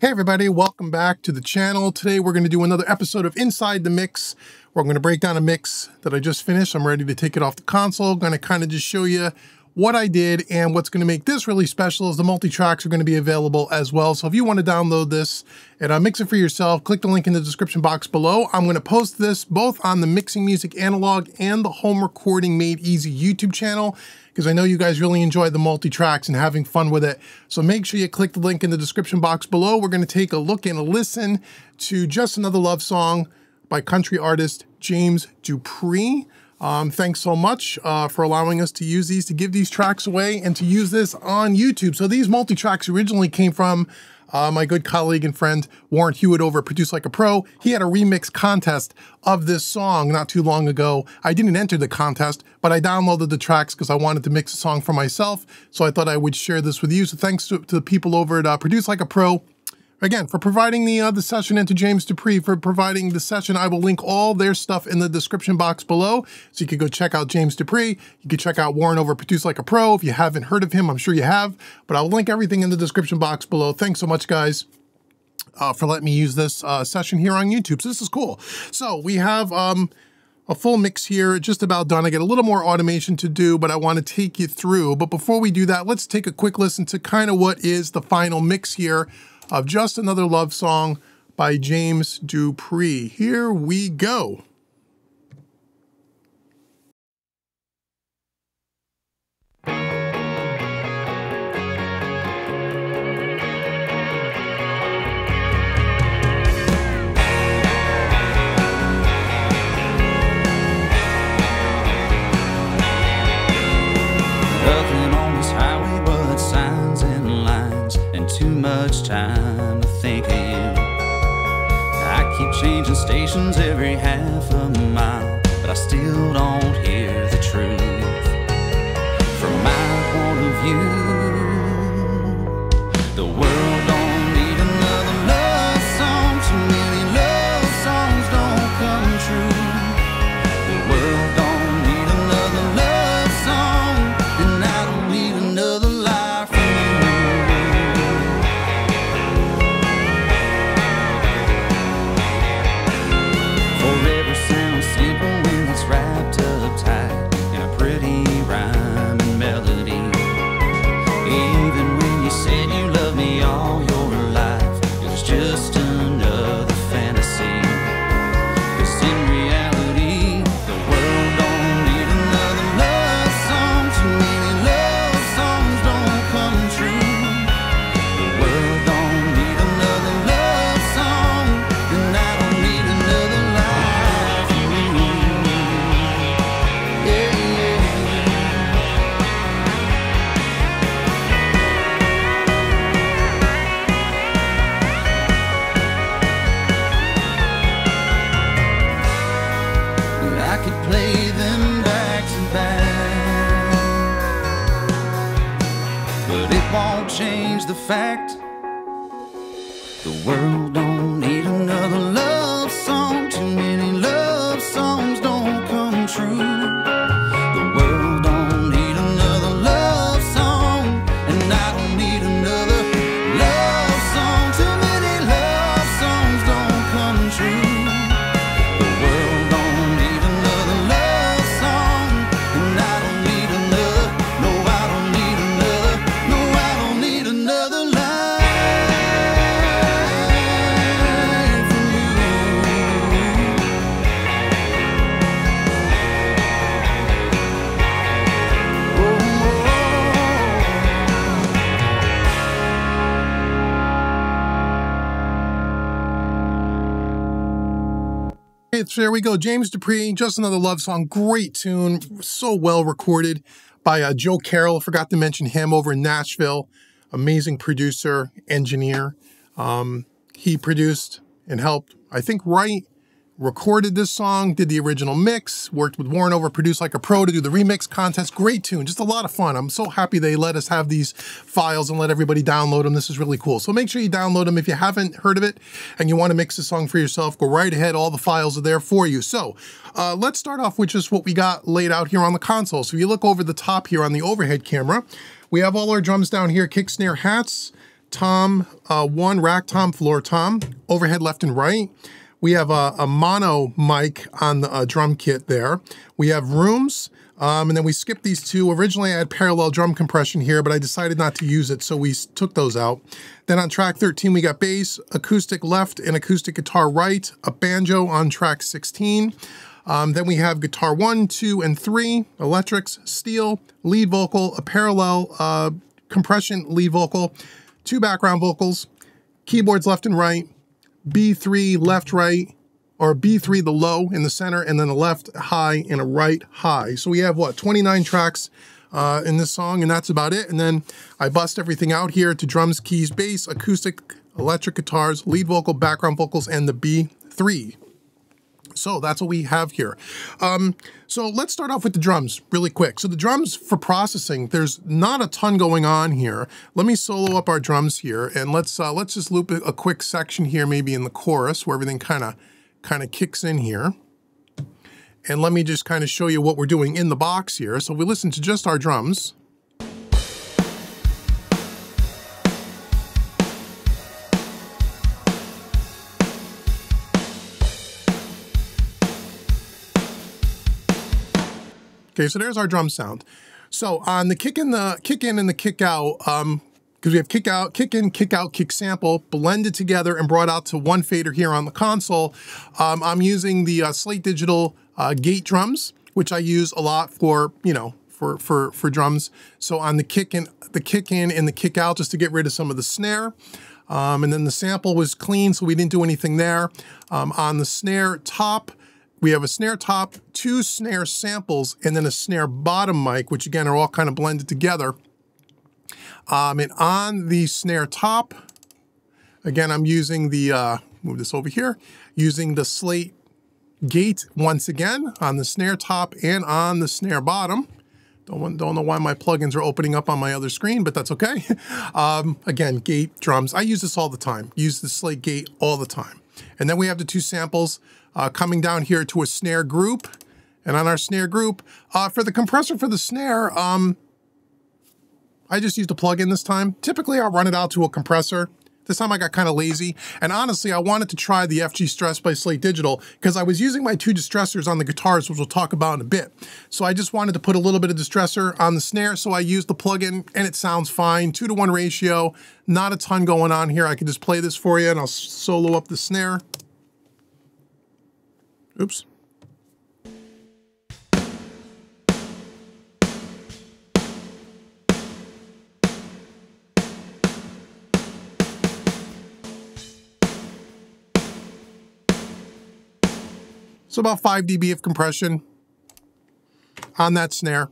Hey everybody, welcome back to the channel. Today we're going to do another episode of Inside the Mix, where I'm going to break down a mix that I just finished. I'm ready to take it off the console. I'm going to kind of just show you what I did, and what's going to make this really special is the multi-tracks are going to be available as well. So if you want to download this and mix it for yourself, click the link in the description box below. I'm going to post this both on the Mixing Music Analog and the Home Recording Made Easy YouTube channel, because I know you guys really enjoy the multi-tracks and having fun with it. So make sure you click the link in the description box below. We're going to take a look and a listen to Just Another Love Song by country artist James Dupree. Thanks so much for allowing us to use these, to give these tracks away, and to use this on YouTube. So these multi-tracks originally came from my good colleague and friend Warren Hewitt over at Produce Like a Pro. He had a remix contest of this song not too long ago. I didn't enter the contest, but I downloaded the tracks because I wanted to mix a song for myself. So I thought I would share this with you. So thanks to the people over at Produce Like a Pro, again, for providing the session, and to James Dupree for providing the session. I will link all their stuff in the description box below, so you can go check out James Dupree. You can check out Warren over at Produce Like a Pro. If you haven't heard of him, I'm sure you have, but I'll link everything in the description box below. Thanks so much, guys, for letting me use this session here on YouTube. So this is cool. So we have a full mix here, just about done. I get a little more automation to do, but I want to take you through. But before we do that, let's take a quick listen to kind of what is the final mix here of Just Another Love Song by James Dupree. Here we go. Nothing on this highway but signs and lines, and too much time to think of you. I keep changing stations every half a mile, but I still don't hear the truth. From my point of view, the world don't need another love song. Too many love songs don't come true. The world don't need another love song, and I don't need another life from you. Forever sounds simple when it's wrapped up tight in a pretty rhyme and melody. Even when you said you loved me all your life, it was just another fantasy. 'Cause in reality, the world don't need another love song. Too many love songs don't come true. The world don't need another love song, and I don't need another life from you. Yeah, yeah. I could play them back to back, but it won't change the fact the world don't need another love song. Too many love songs don't come true. The world don't need another love song, and I don't need another love song. Too many love songs don't come true. The world don't need another love song, and I don't need another. No, I don't need another. No, I don't need another life from you. There we go. James Dupree, Just Another Love Song. Great tune. So well recorded by Joe Carrell. Forgot to mention him over in Nashville. Amazing producer, engineer. He produced and helped, I think, write, recorded this song, did the original mix, worked with Warren over Produce Like a Pro to do the remix contest. Great tune, just a lot of fun. I'm so happy they let us have these files and let everybody download them. This is really cool. So make sure you download them. If you haven't heard of it and you want to mix the song for yourself, go right ahead. All the files are there for you. So let's start off with just what we got laid out here on the console. So if you look over the top here on the overhead camera, we have all our drums down here, kick, snare, hats, tom, one rack tom, floor tom, overhead left and right. We have a mono mic on the drum kit there. We have rooms, and then we skipped these two. Originally I had parallel drum compression here, but I decided not to use it, so we took those out. Then on track 13, we got bass, acoustic left and acoustic guitar right, a banjo on track 16. Then we have guitar 1, 2, and 3, electrics, steel, lead vocal, a parallel compression lead vocal, 2 background vocals, keyboards left and right, B3 left, right, or B3 the low in the center, and then a left high and a right high. So we have what, 29 tracks in this song, and that's about it. And then I bust everything out here to drums, keys, bass, acoustic, electric guitars, lead vocal, background vocals, and the B3. So that's what we have here. So let's start off with the drums really quick. So the drums for processing, there's not a ton going on here. Let me solo up our drums here, and let's just loop a quick section here, maybe in the chorus where everything kind of kicks in here. And let me just kind of show you what we're doing in the box here. So we listen to just our drums. Okay, so there's our drum sound. So on the kick in and the kick out, because we have kick out, kick in, kick out, kick sample blended together and brought out to one fader here on the console. I'm using the Slate Digital gate drums, which I use a lot for, you know, for drums. So on the kick in and the kick out, just to get rid of some of the snare. And then the sample was clean, so we didn't do anything there. On the snare top, we have a snare top, 2 snare samples, and then a snare bottom mic, which again are all kind of blended together. And on the snare top, again, I'm using the, move this over here, using the Slate gate once again on the snare top and on the snare bottom. Don't know why my plugins are opening up on my other screen, but that's okay. Again, gate drums. I use this all the time. Use the Slate gate all the time. And then we have the 2 samples coming down here to a snare group. And on our snare group, for the compressor for the snare, I just used a plug-in this time. Typically, I'll run it out to a compressor. This time I got kind of lazy. And honestly, I wanted to try the FG Stress by Slate Digital because I was using my 2 distressors on the guitars, which we'll talk about in a bit. So I just wanted to put a little bit of distressor on the snare. So I used the plug-in and it sounds fine. 2-to-1 ratio, not a ton going on here. I can just play this for you and I'll solo up the snare. Oops. So about 5 dB of compression on that snare.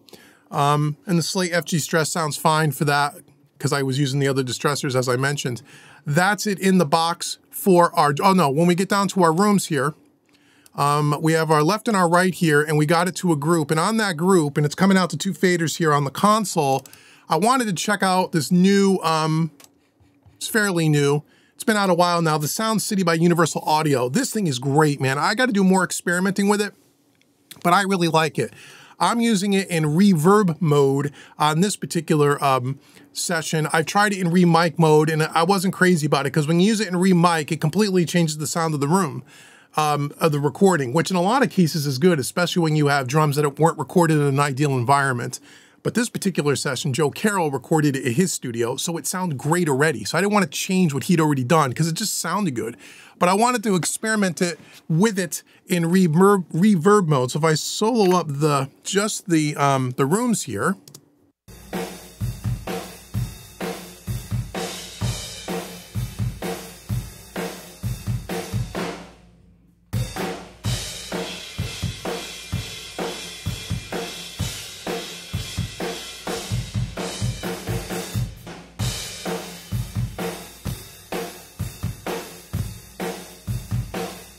And the Slate FG Stress sounds fine for that because I was using the other distressors as I mentioned. That's it in the box for our, oh no, when we get down to our rooms here, we have our left and our right here, and we got it to a group. And on that group, and it's coming out to 2 faders here on the console, I wanted to check out this new, it's fairly new. It's been out a while now, the Sound City by Universal Audio. This thing is great, man. I got to do more experimenting with it, but I really like it. I'm using it in reverb mode on this particular session. I've tried it in re-mic mode, and I wasn't crazy about it because when you use it in re-mic, it completely changes the sound of the room. Of the recording, which in a lot of cases is good, especially when you have drums that weren't recorded in an ideal environment. But this particular session, Joe Carrell recorded it in his studio, so it sounded great already. So I didn't want to change what he'd already done because it just sounded good. But I wanted to experiment it with it in reverb mode. So if I solo up just the rooms here.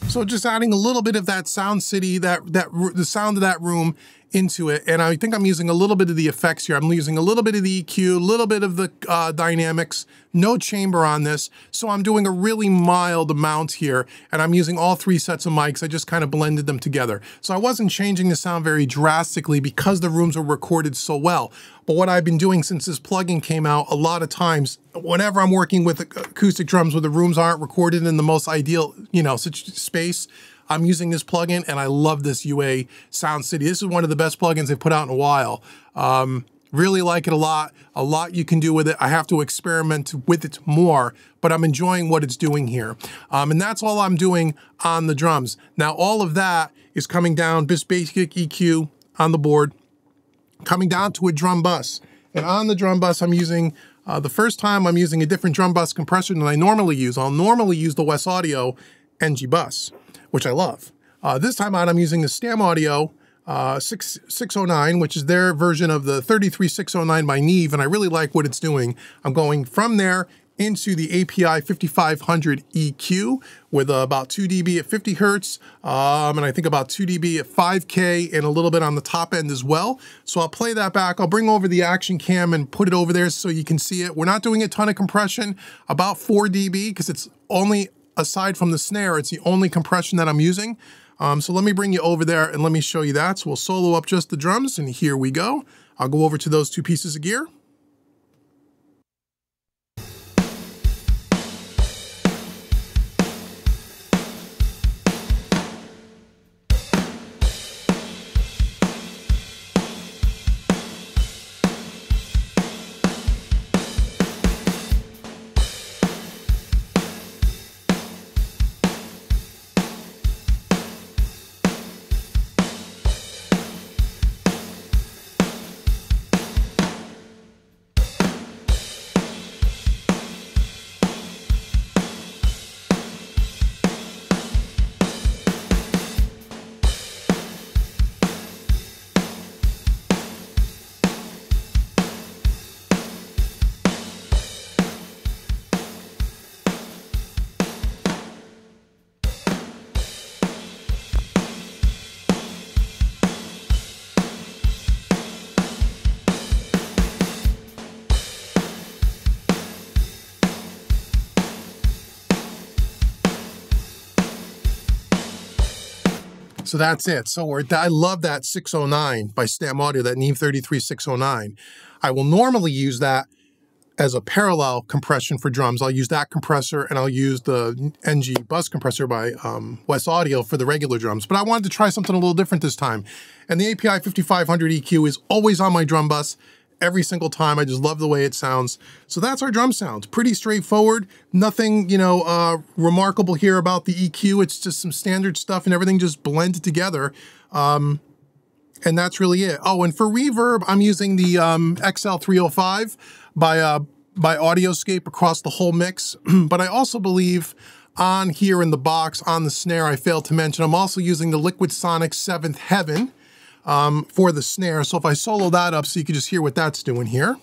So just adding a little bit of that Sound City, the sound of that room into it, and I think I'm using a little bit of the effects here. I'm using a little bit of the EQ, a little bit of the dynamics, no chamber on this, so I'm doing a really mild amount here, and I'm using all 3 sets of mics. I just kind of blended them together. So I wasn't changing the sound very drastically because the rooms were recorded so well. But what I've been doing since this plugin came out, a lot of times, whenever I'm working with acoustic drums where the rooms aren't recorded in the most ideal, such space, I'm using this plugin, and I love this UA Sound City. This is one of the best plugins they've put out in a while. Really like it a lot. A lot you can do with it. I have to experiment with it more, but I'm enjoying what it's doing here. And that's all I'm doing on the drums. Now, all of that is coming down, this basic EQ on the board, coming down to a drum bus. And on the drum bus, I'm using, the first time I'm using a different drum bus compressor than I normally use. I'll normally use the West Audio NG bus, which I love. This time out, I'm using the Stam Audio 609, which is their version of the 33609 by Neve, and I really like what it's doing. I'm going from there into the API 5500 EQ with about 2 dB at 50 hertz, and I think about 2 dB at 5K and a little bit on the top end as well. So I'll play that back. I'll bring over the action cam and put it over there so you can see it. We're not doing a ton of compression, about 4 dB, because it's only, aside from the snare, it's the only compression that I'm using. So let me bring you over there and let me show you that. So we'll solo up just the drums, and here we go. I'll go over to those 2 pieces of gear. So that's it. So I love that 609 by Stam Audio, that Neve 33609. I will normally use that as a parallel compression for drums. I'll use that compressor, and I'll use the NG bus compressor by West Audio for the regular drums. But I wanted to try something a little different this time. And the API 5500 EQ is always on my drum bus every single time. I just love the way it sounds. So that's our drum sound. Pretty straightforward. Nothing, remarkable here about the EQ. It's just some standard stuff, and everything just blended together. And that's really it. Oh, and for reverb, I'm using the XL305 by Audioscape across the whole mix. But I also believe on here in the box, on the snare, I failed to mention, I'm also using the Liquid Sonic 7th Heaven for the snare. So if I solo that up so you can just hear what that's doing here.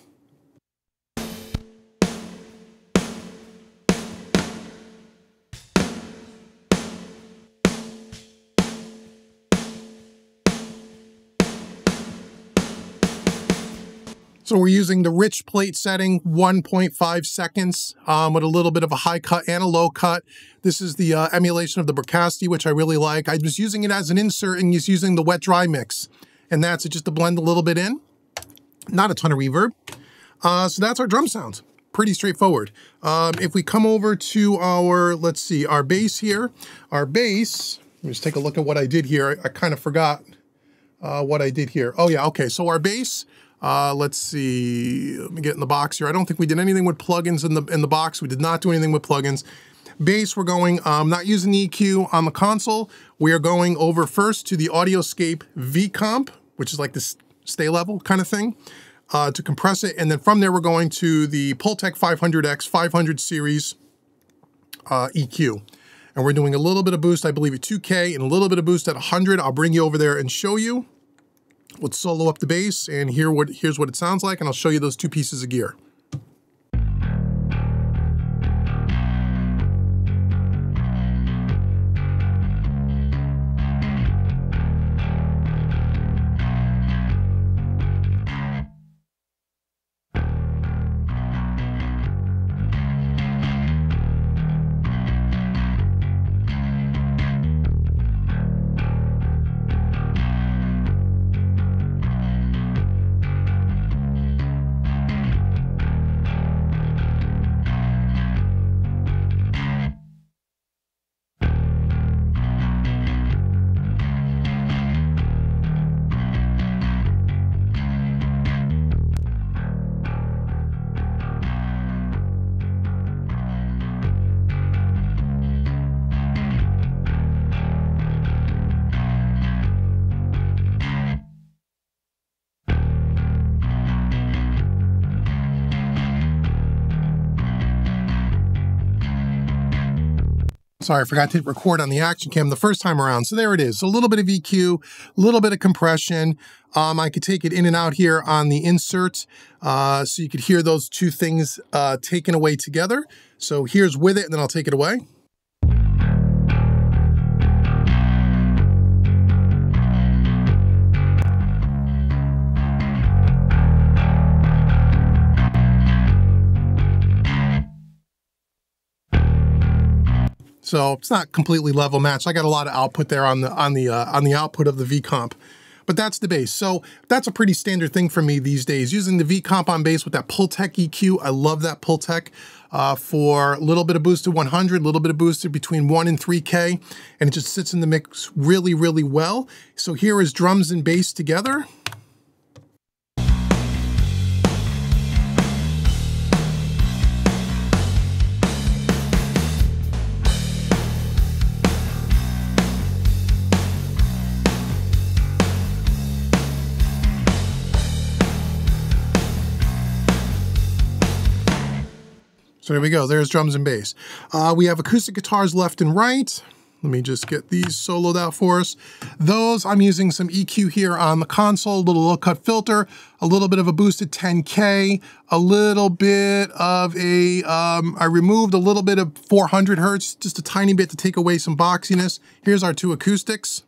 So we're using the rich plate setting, 1.5 seconds with a little bit of a high cut and a low cut. This is the emulation of the Bricasti, which I really like. I was using it as an insert and just using the wet dry mix. And that's it, just to blend a little bit in. Not a ton of reverb. So that's our drum sound. Pretty straightforward. If we come over to our, let's see, our bass here. Our bass, let me just take a look at what I did here. I kind of forgot what I did here. Oh yeah, okay, so our bass, let's see, let me get in the box here. I don't think we did anything with plugins in the box. We did not do anything with plugins. Bass, we're going, not using the EQ on the console. We are going over first to the Audioscape V-Comp, which is like this stay level kind of thing, to compress it. And then from there, we're going to the Pultec 500X 500 series EQ. And we're doing a little bit of boost, I believe at 2K, and a little bit of boost at 100. I'll bring you over there and show you. Let's solo up the bass and here's what it sounds like, and I'll show you those 2 pieces of gear. Sorry, I forgot to hit record on the action cam the first time around. So there it is. So a little bit of EQ, a little bit of compression. I could take it in and out here on the insert. So you could hear those two things taken away together. So here's with it, and then I'll take it away. So it's not completely level matched. I got a lot of output there on the output of the V comp, but that's the bass. So that's a pretty standard thing for me these days. Using the V comp on bass with that Pultec EQ. I love that Pultec for a little bit of boosted 100, a little bit of boosted between 1 and 3K, and it just sits in the mix really, really well. So here is drums and bass together. So there we go, there's drums and bass. We have acoustic guitars left and right. Let me just get these soloed out for us. Those, I'm using some EQ here on the console, a little low-cut filter, a little bit of a boosted 10K, a little bit of a, I removed a little bit of 400 hertz, just a tiny bit to take away some boxiness. Here's our two acoustics.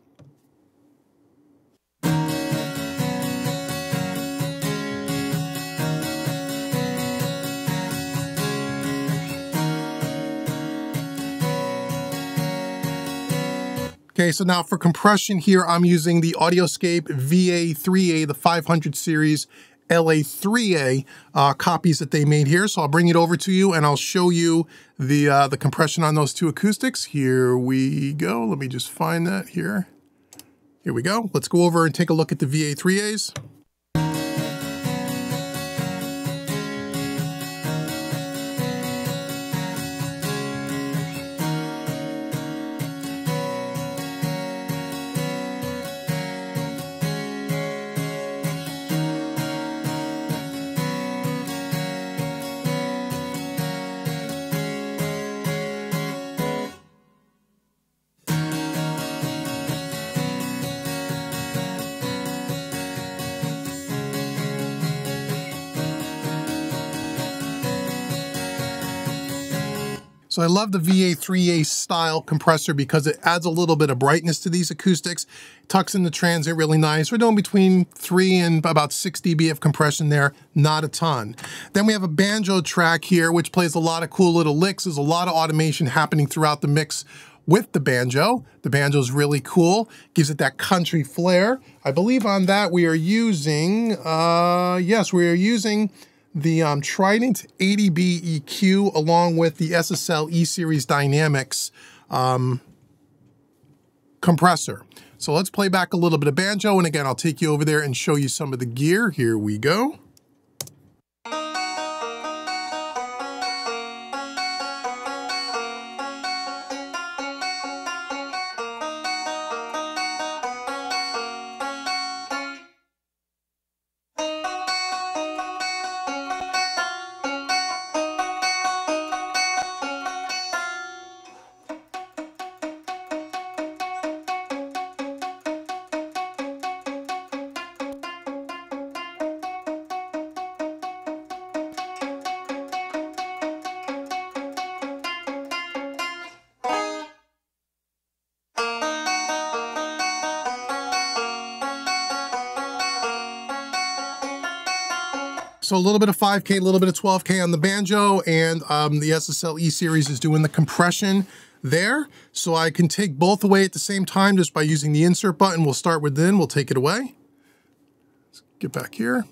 Okay, so now for compression here, I'm using the Audioscape VA3A, the 500 series LA3A copies that they made here. So I'll bring it over to you and I'll show you the compression on those two acoustics. Here we go. Let me just find that here. Here we go. Let's go over and take a look at the VA3As. So I love the VA3A style compressor because it adds a little bit of brightness to these acoustics, tucks in the transient really nice. We're doing between 3 and about 6 dB of compression there, not a ton. Then we have a banjo track here, which plays a lot of cool little licks. There's a lot of automation happening throughout the mix with the banjo. The banjo is really cool, gives it that country flair. I believe on that we are using, yes, we are using the Trident 80B EQ along with the SSL E-Series Dynamics compressor. So let's play back a little bit of banjo, and again, I'll take you over there and show you some of the gear. Here we go. So a little bit of 5K, a little bit of 12K on the banjo, and the SSL E-Series is doing the compression there. So I can take both away at the same time just by using the insert button. We'll start with then, we'll take it away. Let's get back here.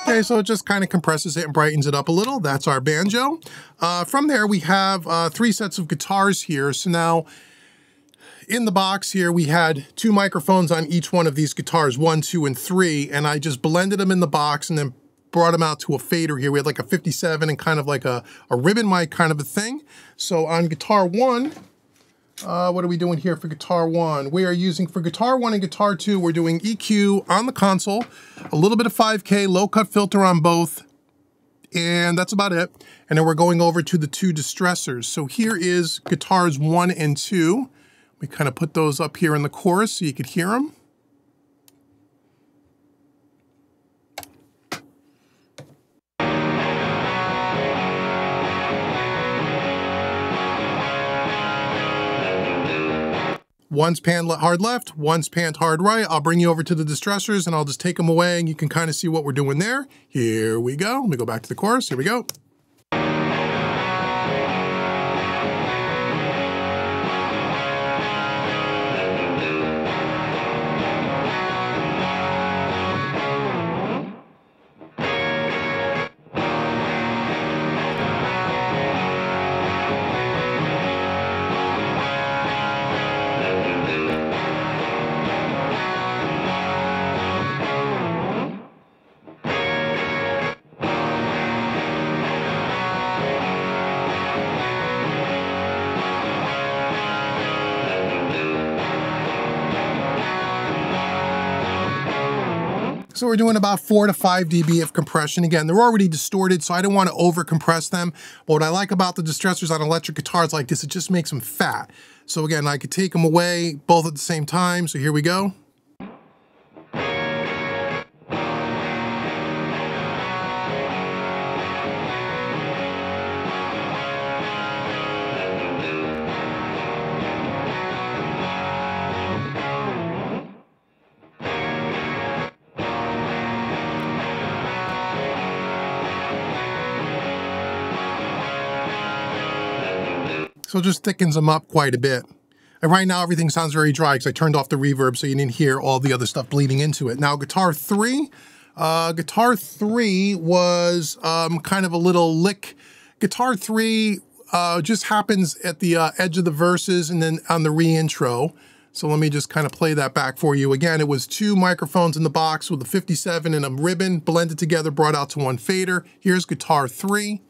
Okay, so it just kind of compresses it and brightens it up a little. That's our banjo. From there, we have 3 sets of guitars here. So now, in the box here, we had 2 microphones on each one of these guitars, 1, 2, and 3, and I just blended them in the box and then brought them out to a fader here. We had like a 57 and kind of like a ribbon mic kind of a thing. So on guitar 1, What are we doing here for guitar 1? We are using, for guitar 1 and guitar 2, we're doing EQ on the console, a little bit of 5K, low cut filter on both, and that's about it. And then we're going over to the 2 distressors. So here is guitars 1 and 2. We kind of put those up here in the chorus so you could hear them. One's panned hard left, one's panned hard right. I'll bring you over to the distressors and I'll just take them away and you can kind of see what we're doing there. Here we go. Let me go back to the chorus. Here we go. So we're doing about 4 to 5 dB of compression. Again, they're already distorted, so I don't want to over compress them. But what I like about the distressors on electric guitars like this, it just makes them fat. So again, I could take them away both at the same time. So here we go. So it just thickens them up quite a bit. And right now everything sounds very dry because I turned off the reverb so you didn't hear all the other stuff bleeding into it. Now guitar 3 was kind of a little lick. Guitar 3 just happens at the edge of the verses and then on the re-intro. So let me just kind of play that back for you. Again, it was 2 microphones in the box with a 57 and a ribbon blended together, brought out to 1 fader. Here's guitar 3.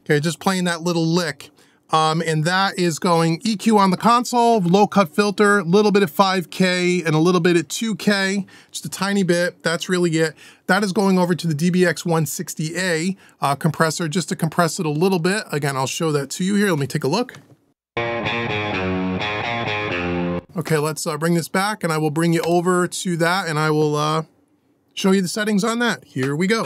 Okay, just playing that little lick. And that is going EQ on the console, low cut filter, a little bit of 5K and a little bit at 2K, just a tiny bit. That's really it. That is going over to the DBX 160A compressor just to compress it a little bit. Again, I'll show that to you here. Let me take a look. Okay, let's bring this back and I will bring you over to that and I will show you the settings on that. Here we go.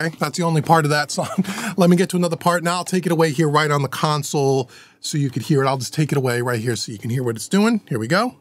Okay, that's the only part of that song. Let me get to another part. Now I'll take it away here right on the console so you could hear it. I'll just take it away right here so you can hear what it's doing. Here we go.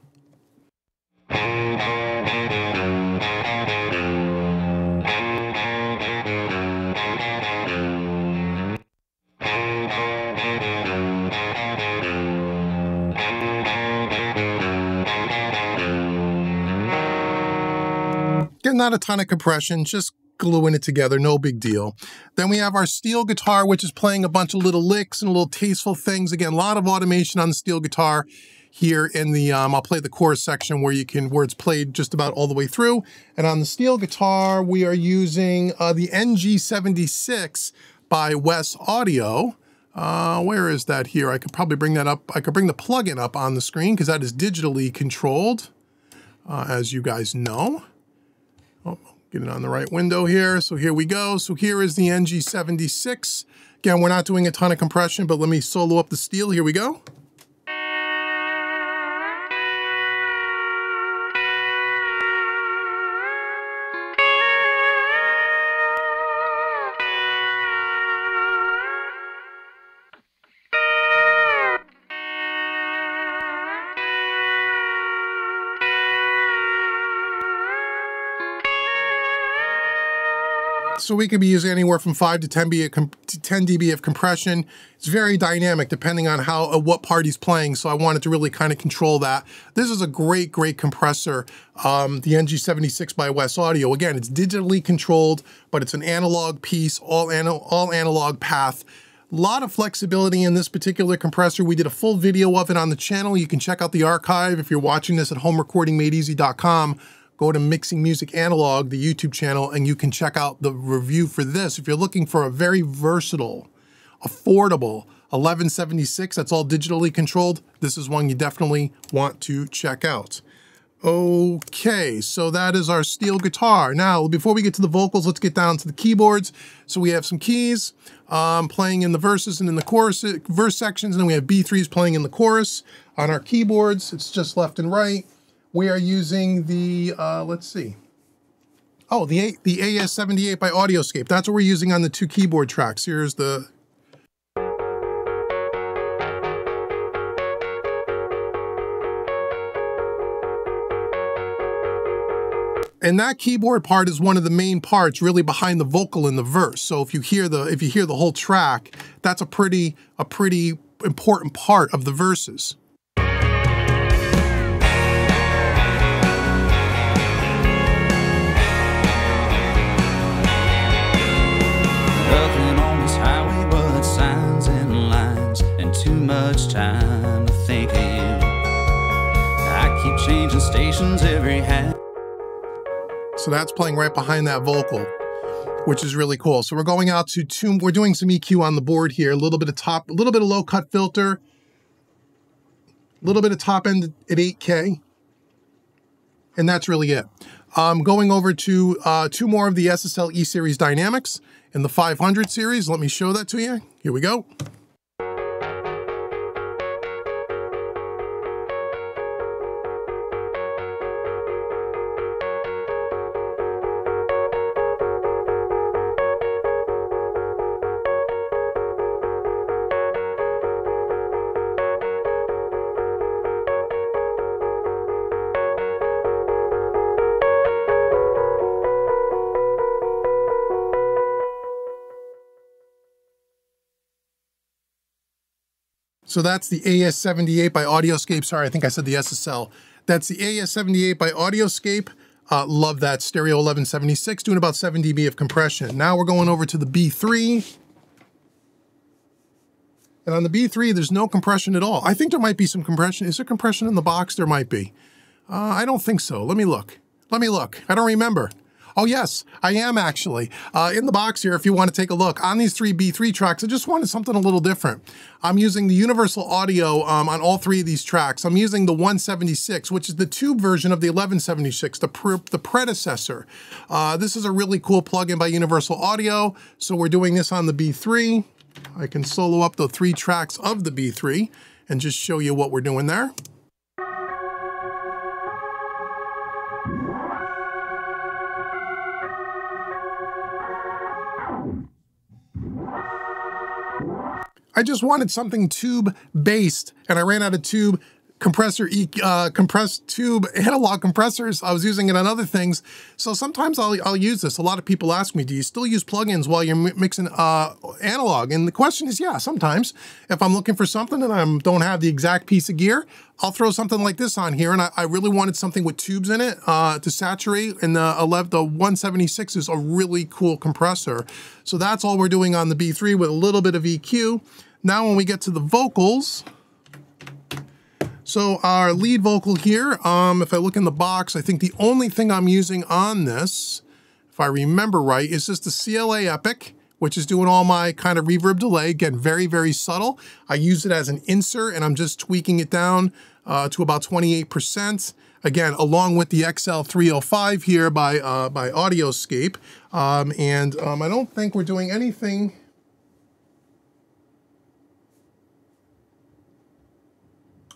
Getting not a ton of compression, just gluing it together, no big deal. Then we have our steel guitar, which is playing a bunch of little licks and little tasteful things. Again, a lot of automation on the steel guitar here in the, I'll play the chorus section where it's played just about all the way through. And on the steel guitar, we are using the NG76 by Wes Audio. Where is that here? I could probably bring that up. I could bring the plugin up on the screen because that is digitally controlled, as you guys know. Oh, get it on the right window here. So here we go. So here is the NG76. Again, we're not doing a ton of compression, but let me solo up the steel. Here we go. So we could be using anywhere from 5 to 10 dB of compression. It's very dynamic depending on what part he's playing. So I wanted to really kind of control that. This is a great compressor, the NG76 by Wes Audio. Again, it's digitally controlled, but it's an analog piece, all analog path. A lot of flexibility in this particular compressor. We did a full video of it on the channel. You can check out the archive if you're watching this at homerecordingmadeeasy.com. Go to Mixing Music Analog, the YouTube channel, and you can check out the review for this. If you're looking for a very versatile, affordable 1176 that's all digitally controlled, this is one you definitely want to check out. Okay, so that is our steel guitar. Now, before we get to the vocals, let's get down to the keyboards. So we have some keys playing in the verses and in the chorus, verse sections, and then we have B3s playing in the chorus. On our keyboards, it's just left and right. We are using the, let's see. Oh, the AS78 by Audioscape. That's what we're using on the 2 keyboard tracks. Here's the... And that keyboard part is one of the main parts really behind the vocal in the verse. So if you hear the whole track, that's a pretty important part of the verses. Nothing on this highway but signs and lines, and too much time to think of you. I keep changing stations every half. So that's playing right behind that vocal, which is really cool. So we're going out to we're doing some EQ on the board here, a little bit of low cut filter, a little bit of top end at 8K, and that's really it. Going over to 2 more of the SSL E-Series dynamics in the 500 series. Let me show that to you. Here we go. So that's the AS78 by Audioscape. Sorry, I think I said the SSL. That's the AS78 by Audioscape. Love that stereo 1176, doing about 7 dB of compression. Now we're going over to the B3. And on the B3, there's no compression at all. I think there might be some compression. Is there compression in the box? There might be. I don't think so. Let me look. Let me look. I don't remember. Oh yes, I am actually. In the box here, if you want to take a look. On these 3 B3 tracks, I just wanted something a little different. I'm using the Universal Audio on all 3 of these tracks. I'm using the 176, which is the tube version of the 1176, the predecessor. This is a really cool plugin by Universal Audio. So we're doing this on the B3. I can solo up the 3 tracks of the B3 and just show you what we're doing there. I just wanted something tube-based, and I ran out of tube compressed tube analog compressors. I was using it on other things, so sometimes I'll use this. A lot of people ask me, do you still use plugins while you're mixing analog? And the question is, yeah, sometimes. If I'm looking for something and I don't have the exact piece of gear, I'll throw something like this on here, and I really wanted something with tubes in it to saturate, and the 176 is a really cool compressor. So that's all we're doing on the B3 with a little bit of EQ. Now when we get to the vocals, so our lead vocal here, if I look in the box, I think the only thing I'm using on this, if I remember right, is just the CLA Epic, which is doing all my kind of reverb delay. Again, very, very subtle. I use it as an insert, and I'm just tweaking it down to about 28%. Again, along with the XL305 here by Audioscape. I don't think we're doing anything.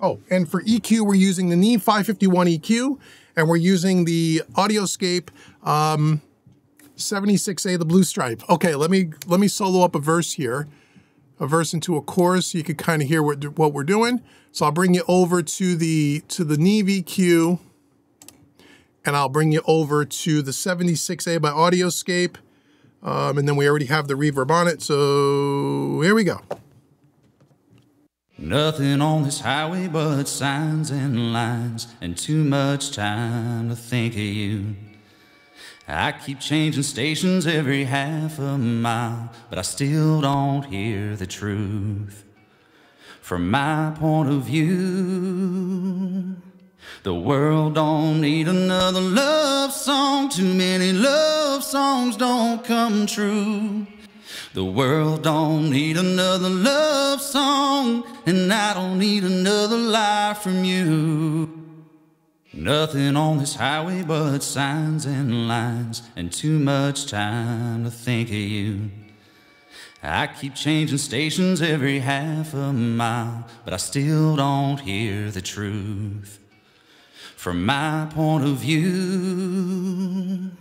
Oh, and for EQ, we're using the Neve 551 EQ, and we're using the Audioscape 76A, the Blue Stripe. Okay, let me solo up a verse here, a verse into a chorus, so you can kind of hear what we're doing. So I'll bring you over to the Neve EQ, and I'll bring you over to the 76A by Audioscape. And then we already have the reverb on it, so here we go. Nothing on this highway but signs and lines, and too much time to think of you. I keep changing stations every half a mile, but I still don't hear the truth. From my point of view, the world don't need another love song. Too many love songs don't come true. The world don't need another love song, and I don't need another lie from you. Nothing on this highway but signs and lines, and too much time to think of you. I keep changing stations every half a mile, but I still don't hear the truth. From my point of view,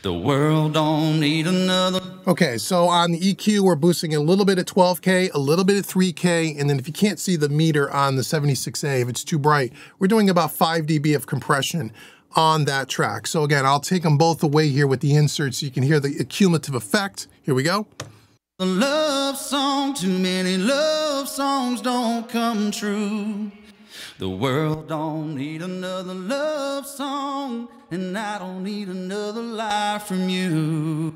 the world don't need another. Okay, so on the EQ, we're boosting a little bit at 12K, a little bit at 3K, and then if you can't see the meter on the 76A, if it's too bright, we're doing about 5 dB of compression on that track. So again, I'll take them both away here with the inserts so you can hear the cumulative effect. Here we go. A love song, too many love songs don't come true. The world don't need another love song, and I don't need another lie from you.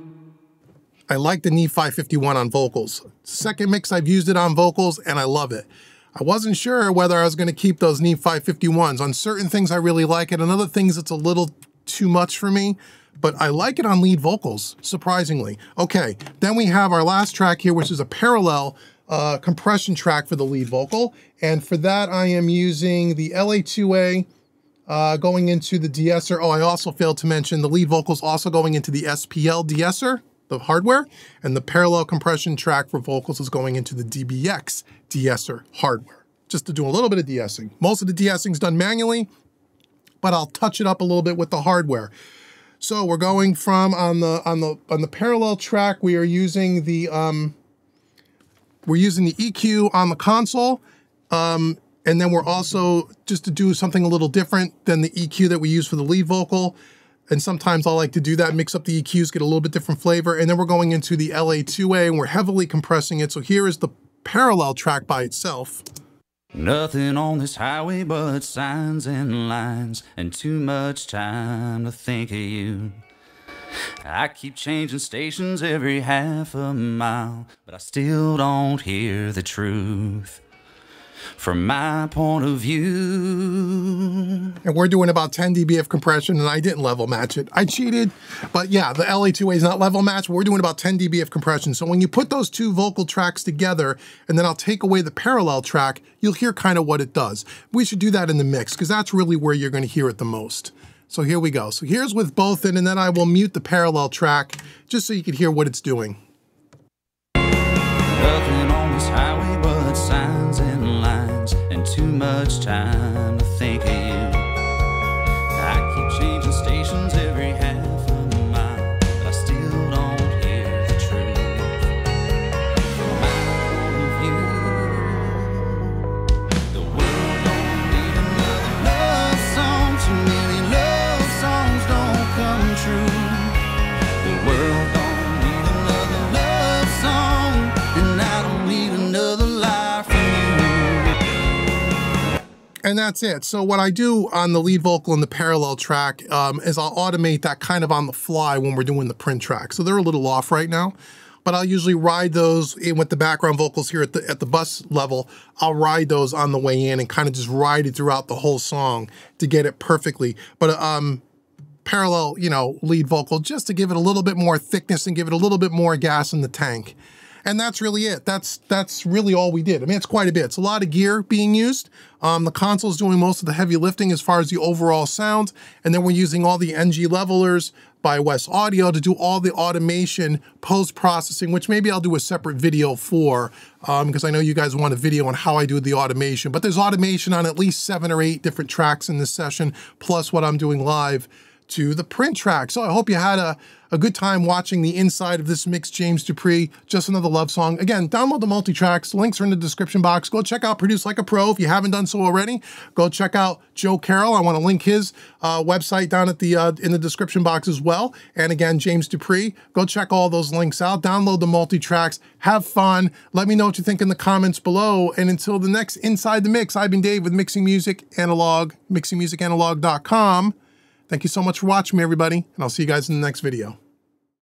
I like the Neve 551 on vocals. Second mix, I've used it on vocals, and I love it. I wasn't sure whether I was going to keep those Neve 551s. On certain things, I really like it. On other things, it's a little too much for me, but I like it on lead vocals, surprisingly. Okay, then we have our last track here, which is a parallel compression track for the lead vocal. And for that, I am using the LA2A going into the de-esser. Oh, I also failed to mention the lead vocals also going into the SPL de-esser, the hardware, and the parallel compression track for vocals is going into the DBX de-esser hardware, just to do a little bit of de-essing. Most of the de-essing is done manually, but I'll touch it up a little bit with the hardware. So we're going from on the parallel track, we are using the EQ on the console, and then we're also, just to do something a little different than the EQ that we use for the lead vocal, and sometimes I like to do that, mix up the EQs, get a little bit different flavor, and then we're going into the LA2A, and we're heavily compressing it. So here is the parallel track by itself. Nothing on this highway but signs and lines, and too much time to think of you. I keep changing stations every half a mile, but I still don't hear the truth. From my point of view. And we're doing about 10 dB of compression, and I didn't level match it. I cheated, but yeah, the LA2A is not level match. We're doing about 10 dB of compression. So when you put those two vocal tracks together, and then I'll take away the parallel track, you'll hear kind of what it does. We should do that in the mix, because that's really where you're going to hear it the most. So here we go. So here's with both in, and then I will mute the parallel track, just so you can hear what it's doing. Nothing on this highway but signs and lines, and too much time to think of you. I keep changing stations every half a mile, but I still don't hear the truth. From my point of view, the world don't need another love song. Too many love songs don't come true. The world don't need another love song, and I don't need another lie from you. And that's it. So what I do on the lead vocal and the parallel track is I'll automate that kind of on the fly when we're doing the print track. So they're a little off right now, but I'll usually ride those in with the background vocals here at the bus level. I'll ride those on the way in and kind of just ride it throughout the whole song to get it perfectly. But parallel, you know, lead vocal, just to give it a little bit more thickness and give it a little bit more gas in the tank. And that's really it. That's really all we did. I mean, it's quite a bit. It's a lot of gear being used. The console's doing most of the heavy lifting as far as the overall sound. And then we're using all the NG levelers by West Audio to do all the automation, post-processing, which maybe I'll do a separate video for, because I know you guys want a video on how I do the automation. But there's automation on at least 7 or 8 different tracks in this session, plus what I'm doing live to the print track. So I hope you had a good time watching the inside of this mix, James Dupree, Just Another Love Song. Again, download the multi-tracks. Links are in the description box. Go check out Produce Like a Pro if you haven't done so already. Go check out Joe Carrell. I want to link his website down at the in the description box as well. And again, James Dupree. Go check all those links out. Download the multi-tracks. Have fun. Let me know what you think in the comments below. And until the next Inside the Mix, I've been Dave with Mixing Music Analog, mixingmusicanalog.com. Thank you so much for watching me, everybody, and I'll see you guys in the next video.